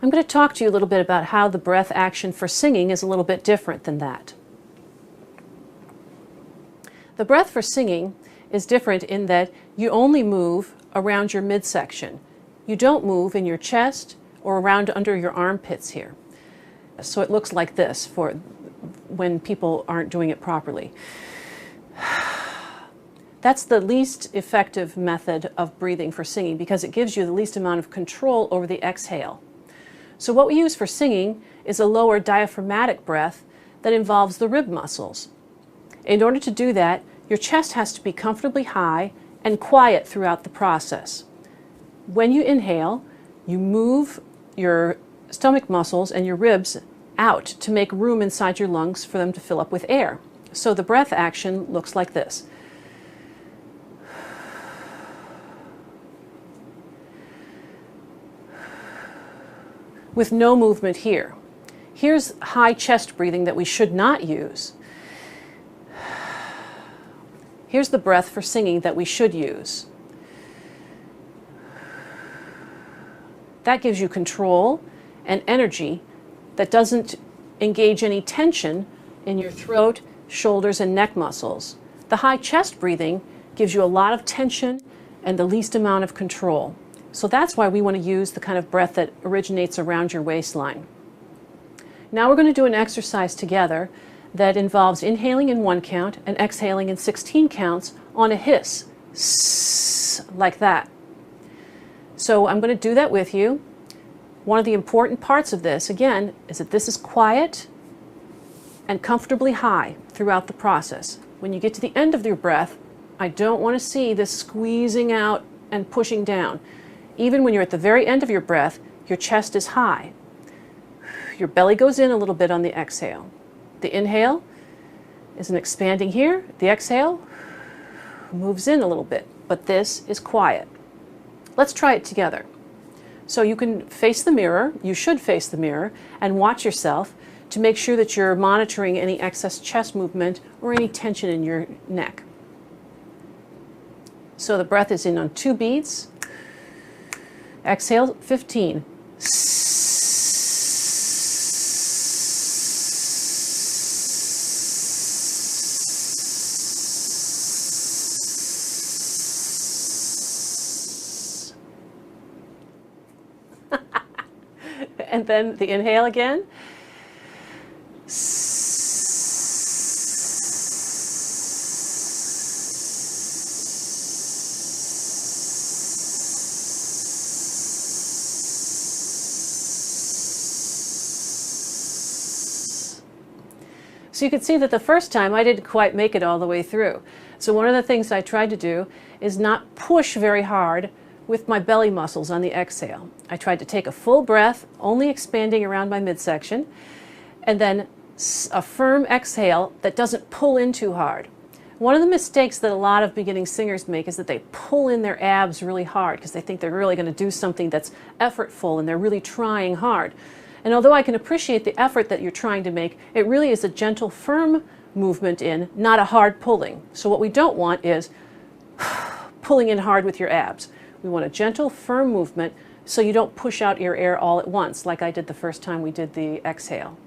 I'm going to talk to you a little bit about how the breath action for singing is a little bit different than that. The breath for singing is different in that you only move around your midsection. You don't move in your chest or around under your armpits here. So it looks like this for when people aren't doing it properly. That's the least effective method of breathing for singing because it gives you the least amount of control over the exhale. So what we use for singing is a lower diaphragmatic breath that involves the rib muscles. In order to do that, your chest has to be comfortably high and quiet throughout the process. When you inhale, you move your stomach muscles and your ribs out to make room inside your lungs for them to fill up with air. So the breath action looks like this. With no movement here. Here's high chest breathing that we should not use. Here's the breath for singing that we should use. That gives you control and energy that doesn't engage any tension in your throat, shoulders, and neck muscles. The high chest breathing gives you a lot of tension and the least amount of control. So that's why we want to use the kind of breath that originates around your waistline. Now we're going to do an exercise together that involves inhaling in 1 count and exhaling in 16 counts on a hiss, like that. So I'm going to do that with you. One of the important parts of this, again, is that this is quiet and comfortably high throughout the process. When you get to the end of your breath, I don't want to see this squeezing out and pushing down. Even when you're at the very end of your breath, your chest is high. Your belly goes in a little bit on the exhale. The inhale is an expanding here. The exhale moves in a little bit, but this is quiet. Let's try it together. So you can face the mirror, you should face the mirror, and watch yourself to make sure that you're monitoring any excess chest movement or any tension in your neck. So the breath is in on 2 beats. Exhale 15. And then the inhale again. So you can see that the first time I didn't quite make it all the way through. So one of the things I tried to do is not push very hard with my belly muscles on the exhale. I tried to take a full breath, only expanding around my midsection, and then a firm exhale that doesn't pull in too hard. One of the mistakes that a lot of beginning singers make is that they pull in their abs really hard because they think they're really going to do something that's effortful and they're really trying hard. And although I can appreciate the effort that you're trying to make, it really is a gentle, firm movement in, not a hard pulling. So what we don't want is pulling in hard with your abs. We want a gentle, firm movement so you don't push out your air all at once, like I did the first time we did the exhale.